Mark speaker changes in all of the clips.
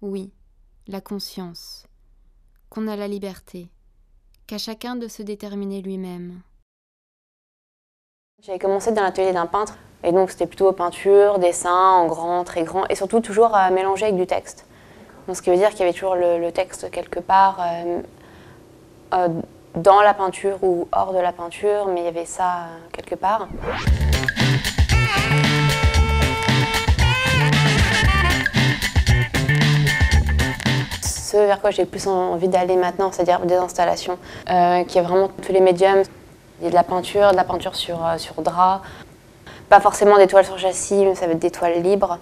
Speaker 1: Oui, la conscience, qu'on a la liberté, qu'à chacun de se déterminer lui-même.
Speaker 2: J'avais commencé dans l'atelier d'un peintre, et donc c'était plutôt peinture, dessin, en grand, très grand, et surtout toujours mélangé avec du texte. Donc, ce qui veut dire qu'il y avait toujours le texte quelque part dans la peinture ou hors de la peinture, mais il y avait ça quelque part. Ce vers quoi j'ai plus envie d'aller maintenant, c'est-à-dire des installations, qui est vraiment tous les médiums. Il y a de la peinture sur drap, pas forcément des toiles sur châssis, mais ça va être des toiles libres,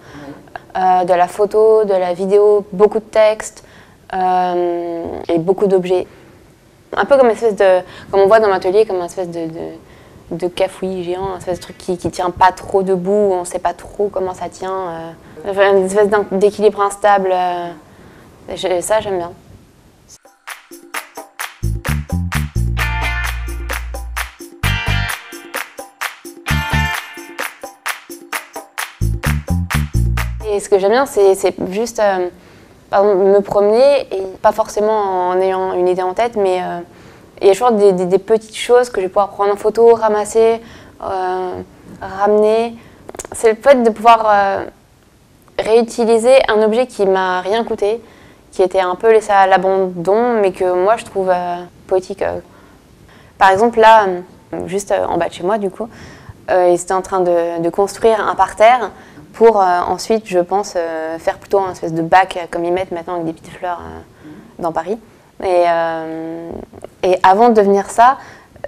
Speaker 2: de la photo, de la vidéo, beaucoup de textes et beaucoup d'objets. Un peu comme une espèce de, comme on voit dans l'atelier, comme une espèce de cafouillis géant, une espèce de truc qui tient pas trop debout, on sait pas trop comment ça tient, une espèce d'équilibre instable. Ça, j'aime bien. Et ce que j'aime bien, c'est juste par exemple, me promener, et pas forcément en ayant une idée en tête, mais il y a toujours des petites choses que je vais pouvoir prendre en photo, ramasser, ramener. C'est le fait de pouvoir réutiliser un objet qui m'a rien coûté, qui était un peu laissé à l'abandon, mais que moi je trouve poétique. Par exemple, là, juste en bas de chez moi, du coup, ils étaient en train de construire un parterre pour ensuite, je pense, faire plutôt un espèce de bac comme ils mettent maintenant avec des petites fleurs dans Paris. Et avant de devenir ça,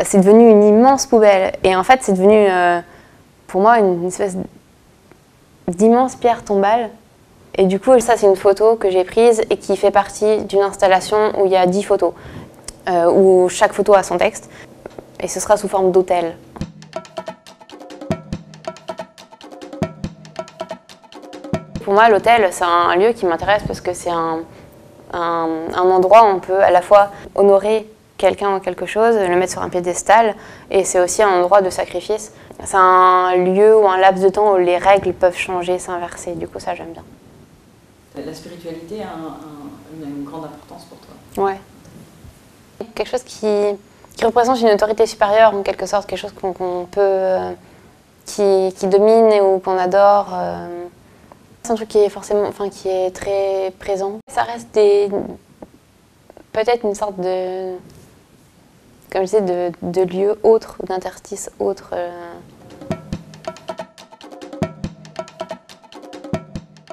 Speaker 2: c'est devenu une immense poubelle. Et en fait, c'est devenu, pour moi, une espèce d'immense pierre tombale. Et du coup, ça, c'est une photo que j'ai prise et qui fait partie d'une installation où il y a 10 photos, où chaque photo a son texte. Et ce sera sous forme d'hôtel. Pour moi, l'hôtel, c'est un lieu qui m'intéresse parce que c'est un endroit où on peut à la fois honorer quelqu'un ou quelque chose, le mettre sur un piédestal, et c'est aussi un endroit de sacrifice. C'est un lieu ou un laps de temps où les règles peuvent changer, s'inverser. Du coup, ça, j'aime bien.
Speaker 3: La spiritualité a une grande importance pour toi.
Speaker 2: Ouais. Quelque chose qui représente une autorité supérieure, en quelque sorte, quelque chose qu'on peut, qui domine ou qu'on adore. C'est un truc qui est forcément, enfin, qui est très présent. Ça reste peut-être une sorte de, comme je disais, de lieu autre, d'interstice autre.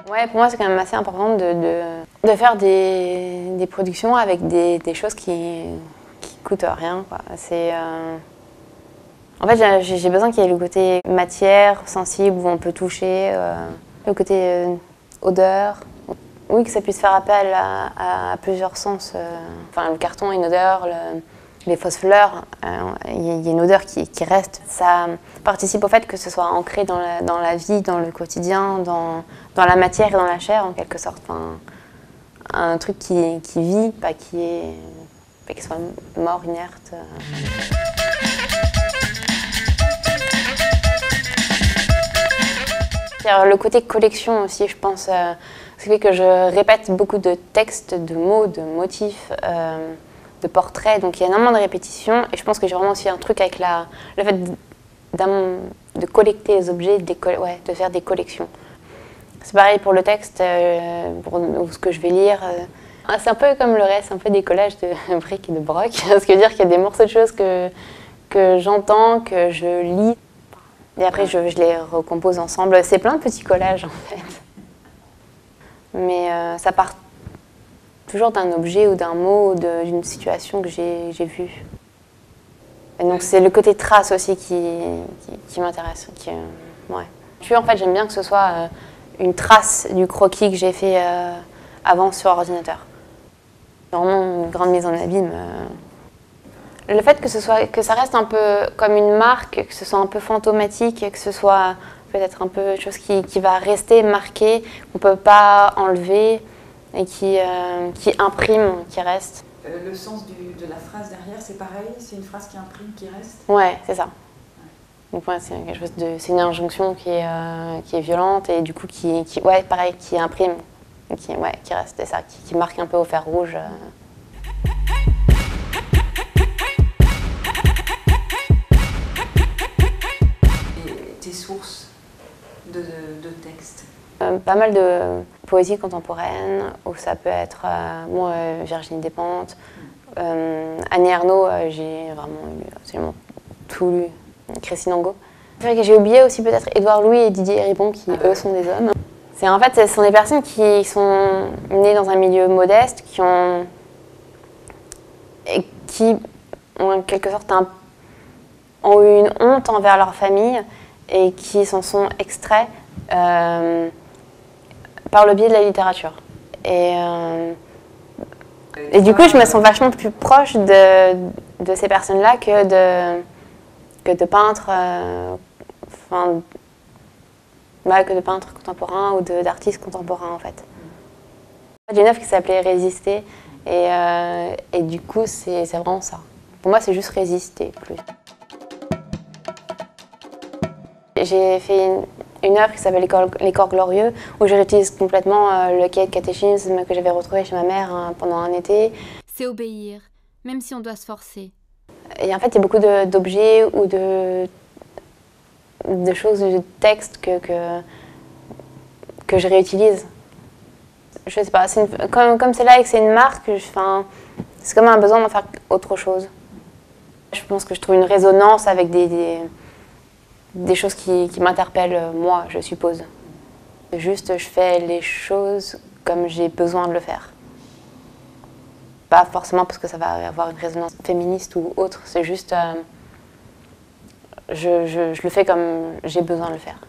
Speaker 2: Ouais, pour moi, c'est quand même assez important de faire des productions avec des choses qui coûtent rien, quoi. En fait, j'ai besoin qu'il y ait le côté matière, sensible, où on peut toucher, le côté odeur. Oui, que ça puisse faire appel à plusieurs sens. Enfin, le carton a une odeur, les fausses fleurs, il y a une odeur qui reste. Ça participe au fait que ce soit ancré dans la vie, dans le quotidien, dans la matière et dans la chair, en quelque sorte. Enfin, un truc qui vit, pas qui soit mort, inerte. Le côté collection aussi, je pense, ça fait que je répète beaucoup de textes, de mots, de motifs, de portraits, donc il y a énormément de répétitions, et je pense que j'ai vraiment aussi un truc avec le fait de collecter les objets, de faire des collections. C'est pareil pour le texte, pour ce que je vais lire. C'est un peu comme le reste, un peu des collages de briques et de broc, ce qui veut dire qu'il y a des morceaux de choses que j'entends, que je lis. Et après, je les recompose ensemble. C'est plein de petits collages, en fait. Mais ça part toujours d'un objet ou d'un mot ou d'une situation que j'ai vue. Et donc, c'est le côté trace aussi qui m'intéresse. Ouais. Puis, en fait, j'aime bien que ce soit une trace du croquis que j'ai fait avant sur ordinateur. C'est vraiment une grande mise en abîme. Le fait que ça reste un peu comme une marque, que ce soit un peu fantomatique, que ce soit peut-être un peu chose qui va rester marquée, qu'on ne peut pas enlever et qui imprime, qui reste.
Speaker 3: Le sens de la phrase derrière, c'est pareil? C'est une phrase qui imprime, qui reste?
Speaker 2: Ouais, c'est ça. Donc ouais, c'est quelque chose c'est une injonction qui est violente et du coup qui imprime qui reste, ça, qui marque un peu au fer rouge.
Speaker 3: Et tes sources de textes?
Speaker 2: Pas mal de poésie contemporaine, où ça peut être Virginie Despentes, Annie Ernaux, j'ai vraiment lu absolument tout lu, Christine Angot. C'est vrai que j'ai oublié aussi peut-être Édouard Louis et Didier Héribon, qui eux sont des hommes. En fait, ce sont des personnes qui sont nées dans un milieu modeste, qui ont en quelque sorte ont eu une honte envers leur famille et qui s'en sont extraits par le biais de la littérature. Et du coup, je me sens vachement plus proche de ces personnes-là que de peintres, que de peintres contemporains ou d'artistes contemporains en fait. J'ai une œuvre qui s'appelait Résister et du coup, c'est vraiment ça. Pour moi, c'est juste résister plus. J'ai fait une œuvre qui s'appelle Les Corps Glorieux, où je réutilise complètement le cahier de catéchisme que j'avais retrouvé chez ma mère pendant un été.
Speaker 1: C'est obéir, même si on doit se forcer.
Speaker 2: Et en fait, il y a beaucoup d'objets ou de choses, de textes que je réutilise. Je sais pas, comme c'est là et que c'est une marque, c'est comme un besoin d'en faire autre chose. Je pense que je trouve une résonance avec des choses qui m'interpellent, moi, je suppose. Juste, je fais les choses comme j'ai besoin de le faire. Pas forcément parce que ça va avoir une résonance féministe ou autre, c'est juste, je le fais comme j'ai besoin de le faire.